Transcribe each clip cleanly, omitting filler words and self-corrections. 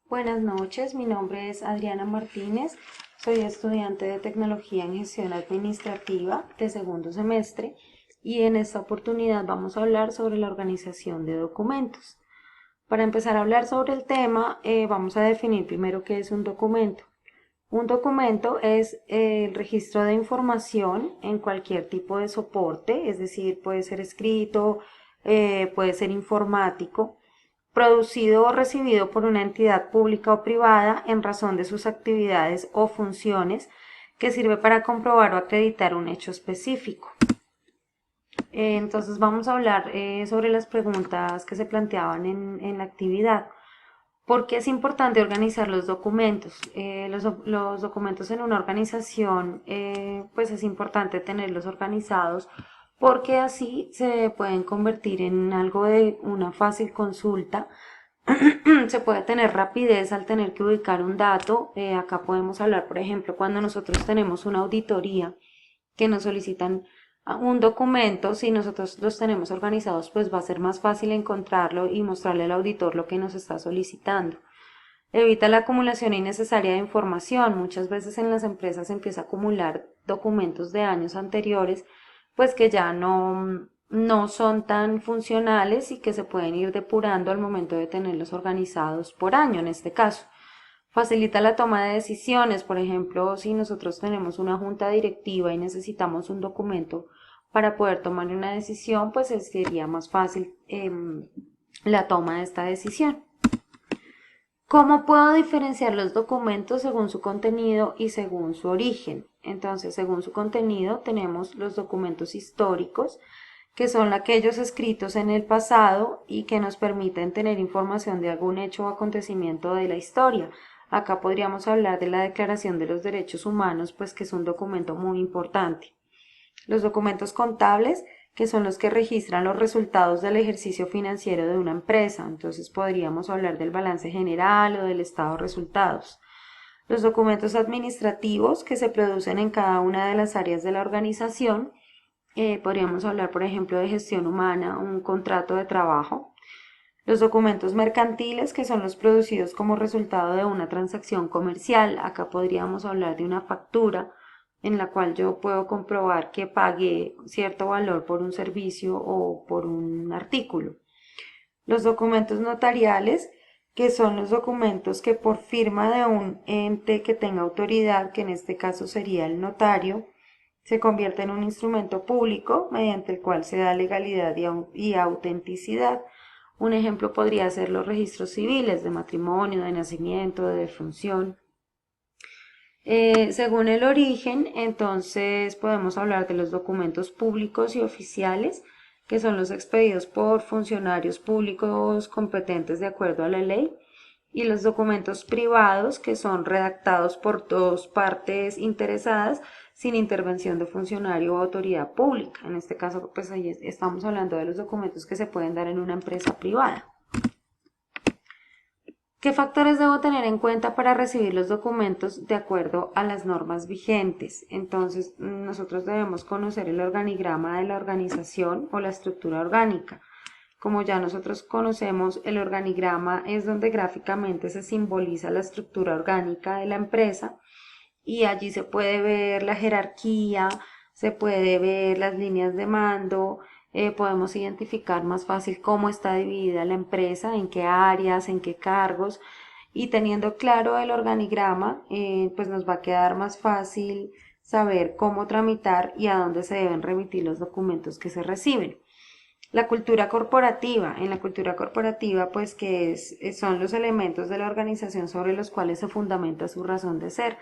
Buenas noches, mi nombre es Adriana Martínez, soy estudiante de Tecnología en Gestión Administrativa de segundo semestre y en esta oportunidad vamos a hablar sobre la organización de documentos. Para empezar a hablar sobre el tema, vamos a definir primero qué es un documento. Un documento es el registro de información en cualquier tipo de soporte, es decir, puede ser escrito, puede ser informático, producido o recibido por una entidad pública o privada en razón de sus actividades o funciones, que sirve para comprobar o acreditar un hecho específico. Entonces vamos a hablar sobre las preguntas que se planteaban en la actividad. ¿Por qué es importante organizar los documentos? Los documentos en una organización, pues es importante tenerlos organizados porque así se pueden convertir en algo de una fácil consulta. Se puede tener rapidez al tener que ubicar un dato. Acá podemos hablar, por ejemplo, cuando nosotros tenemos una auditoría que nos solicitan un documento, si nosotros los tenemos organizados, pues va a ser más fácil encontrarlo y mostrarle al auditor lo que nos está solicitando. Evita la acumulación innecesaria de información. Muchas veces en las empresas se empieza a acumular documentos de años anteriores, pues que ya no son tan funcionales y que se pueden ir depurando al momento de tenerlos organizados por año en este caso. Facilita la toma de decisiones, por ejemplo, si nosotros tenemos una junta directiva y necesitamos un documento para poder tomar una decisión, pues sería más fácil la toma de esta decisión. ¿Cómo puedo diferenciar los documentos según su contenido y según su origen? Entonces, según su contenido, tenemos los documentos históricos, que son aquellos escritos en el pasado y que nos permiten tener información de algún hecho o acontecimiento de la historia. Acá podríamos hablar de la Declaración de los Derechos Humanos, pues que es un documento muy importante. Los documentos contables, que son los que registran los resultados del ejercicio financiero de una empresa. Entonces podríamos hablar del balance general o del estado de resultados. Los documentos administrativos que se producen en cada una de las áreas de la organización. Podríamos hablar, por ejemplo, de gestión humana, un contrato de trabajo. Los documentos mercantiles, que son los producidos como resultado de una transacción comercial. Acá podríamos hablar de una factura en la cual yo puedo comprobar que pagué cierto valor por un servicio o por un artículo. Los documentos notariales, que son los documentos que por firma de un ente que tenga autoridad, que en este caso sería el notario, se convierte en un instrumento público mediante el cual se da legalidad y autenticidad. Un ejemplo podría ser los registros civiles de matrimonio, de nacimiento, de defunción. Según el origen, entonces podemos hablar de los documentos públicos y oficiales, que son los expedidos por funcionarios públicos competentes de acuerdo a la ley, y los documentos privados, que son redactados por dos partes interesadas sin intervención de funcionario o autoridad pública. En este caso, pues ahí estamos hablando de los documentos que se pueden dar en una empresa privada. ¿Qué factores debo tener en cuenta para recibir los documentos de acuerdo a las normas vigentes? Entonces, nosotros debemos conocer el organigrama de la organización o la estructura orgánica. Como ya nosotros conocemos, el organigrama es donde gráficamente se simboliza la estructura orgánica de la empresa y allí se puede ver la jerarquía, se puede ver las líneas de mando, podemos identificar más fácil cómo está dividida la empresa, en qué áreas, en qué cargos, y teniendo claro el organigrama, pues nos va a quedar más fácil saber cómo tramitar y a dónde se deben remitir los documentos que se reciben. La cultura corporativa. En la cultura corporativa, pues son los elementos de la organización sobre los cuales se fundamenta su razón de ser.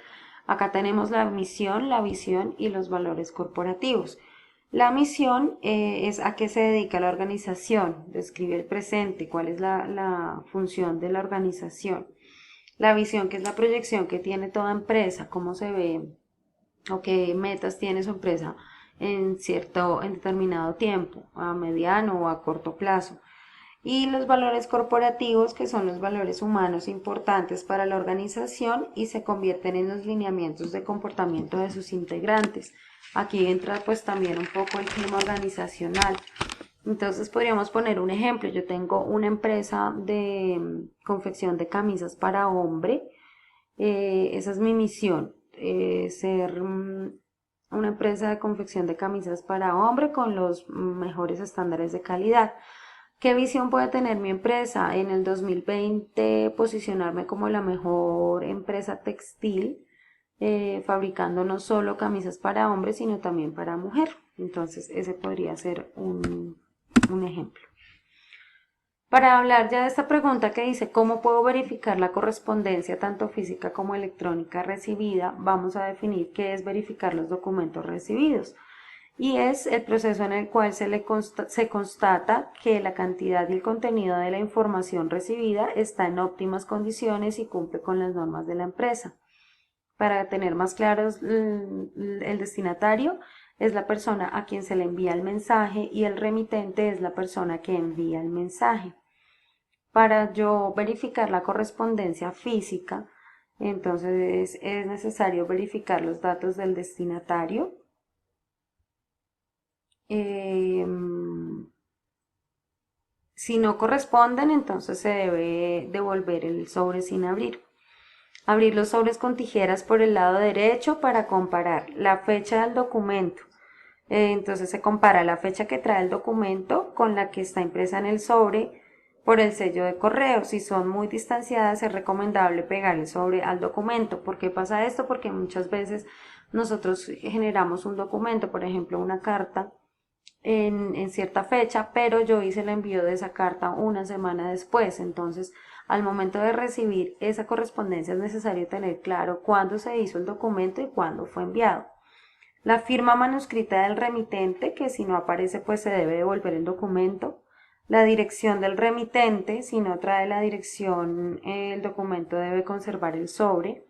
Acá tenemos la misión, la visión y los valores corporativos. La misión es a qué se dedica la organización, describe el presente, cuál es la función de la organización. La visión, que es la proyección que tiene toda empresa, cómo se ve o qué metas tiene su empresa en determinado tiempo, a mediano o a corto plazo. Y los valores corporativos, que son los valores humanos importantes para la organización y se convierten en los lineamientos de comportamiento de sus integrantes. Aquí entra pues también un poco el clima organizacional. Entonces podríamos poner un ejemplo. Yo tengo una empresa de confección de camisas para hombre. Esa es mi misión, ser una empresa de confección de camisas para hombre con los mejores estándares de calidad. ¿Qué visión puede tener mi empresa? En el 2020 posicionarme como la mejor empresa textil, fabricando no solo camisas para hombre, sino también para mujer. Entonces, ese podría ser un ejemplo. Para hablar ya de esta pregunta que dice cómo puedo verificar la correspondencia tanto física como electrónica recibida, vamos a definir qué es verificar los documentos recibidos. Y es el proceso en el cual se constata que la cantidad y el contenido de la información recibida está en óptimas condiciones y cumple con las normas de la empresa. Para tener más claros, el destinatario es la persona a quien se le envía el mensaje y el remitente es la persona que envía el mensaje. Para yo verificar la correspondencia física, entonces es necesario verificar los datos del destinatario. Si no corresponden, entonces se debe devolver el sobre sin abrir. Abrir los sobres con tijeras por el lado derecho para comparar la fecha del documento. Entonces se compara la fecha que trae el documento con la que está impresa en el sobre por el sello de correo. Si son muy distanciadas, es recomendable pegar el sobre al documento. ¿Por qué pasa esto? Porque muchas veces nosotros generamos un documento, por ejemplo, una carta, en cierta fecha, pero yo hice el envío de esa carta una semana después. Entonces, al momento de recibir esa correspondencia es necesario tener claro cuándo se hizo el documento y cuándo fue enviado. La firma manuscrita del remitente, que si no aparece pues se debe devolver el documento. La dirección del remitente, si no trae la dirección el documento debe conservar el sobre.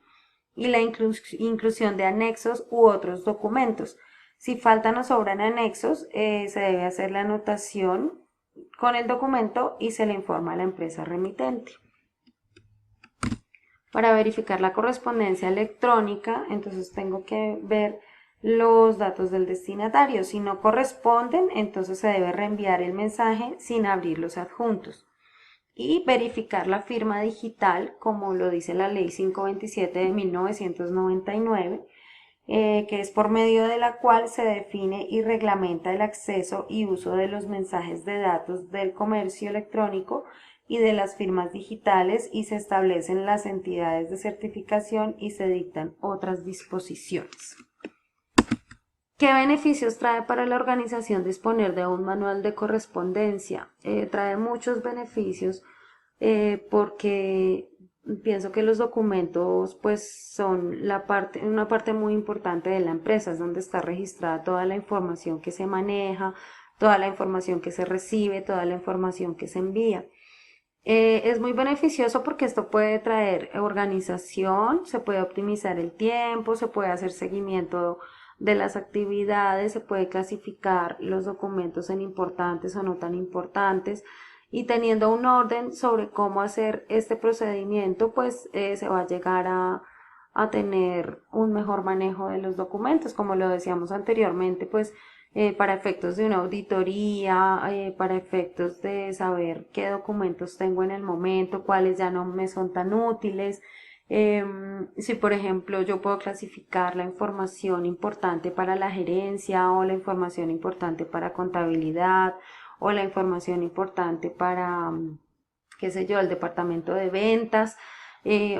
Y la inclusión de anexos u otros documentos. Si faltan o sobran anexos, se debe hacer la anotación con el documento y se le informa a la empresa remitente. Para verificar la correspondencia electrónica, entonces tengo que ver los datos del destinatario. Si no corresponden, entonces se debe reenviar el mensaje sin abrir los adjuntos. Y verificar la firma digital, como lo dice la Ley 527 de 1999, que es por medio de la cual se define y reglamenta el acceso y uso de los mensajes de datos del comercio electrónico y de las firmas digitales y se establecen las entidades de certificación y se dictan otras disposiciones. ¿Qué beneficios trae para la organización disponer de un manual de correspondencia? Trae muchos beneficios porque pienso que los documentos pues son una parte muy importante de la empresa, es donde está registrada toda la información que se maneja, toda la información que se recibe, toda la información que se envía. Es muy beneficioso porque esto puede traer organización, se puede optimizar el tiempo, se puede hacer seguimiento de las actividades, se puede clasificar los documentos en importantes o no tan importantes y teniendo un orden sobre cómo hacer este procedimiento, pues se va a llegar a tener un mejor manejo de los documentos, como lo decíamos anteriormente, pues para efectos de una auditoría, para efectos de saber qué documentos tengo en el momento, cuáles ya no me son tan útiles. Si por ejemplo yo puedo clasificar la información importante para la gerencia o la información importante para contabilidad o la información importante para, qué sé yo, el departamento de ventas.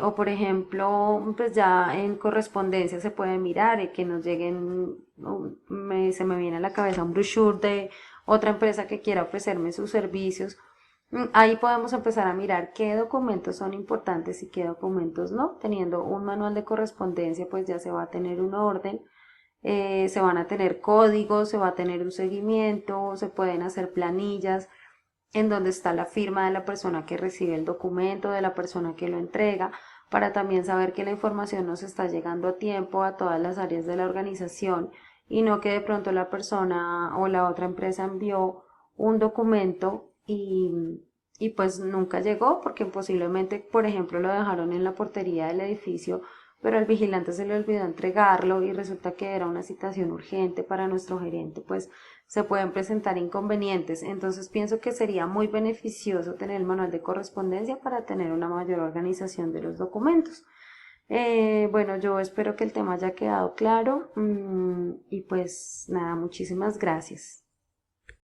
O por ejemplo, pues ya en correspondencia se puede mirar que nos lleguen, se me viene a la cabeza un brochure de otra empresa que quiera ofrecerme sus servicios. Ahí podemos empezar a mirar qué documentos son importantes y qué documentos no. Teniendo un manual de correspondencia, pues ya se va a tener un orden, se van a tener códigos, se va a tener un seguimiento, se pueden hacer planillas en donde está la firma de la persona que recibe el documento, de la persona que lo entrega, para también saber que la información nos está llegando a tiempo a todas las áreas de la organización y no que de pronto la persona o la otra empresa envió un documento y pues nunca llegó porque posiblemente, por ejemplo, lo dejaron en la portería del edificio, pero al vigilante se le olvidó entregarlo y resulta que era una citación urgente para nuestro gerente, pues se pueden presentar inconvenientes. Entonces pienso que sería muy beneficioso tener el manual de correspondencia para tener una mayor organización de los documentos. Bueno, yo espero que el tema haya quedado claro y pues nada, muchísimas gracias.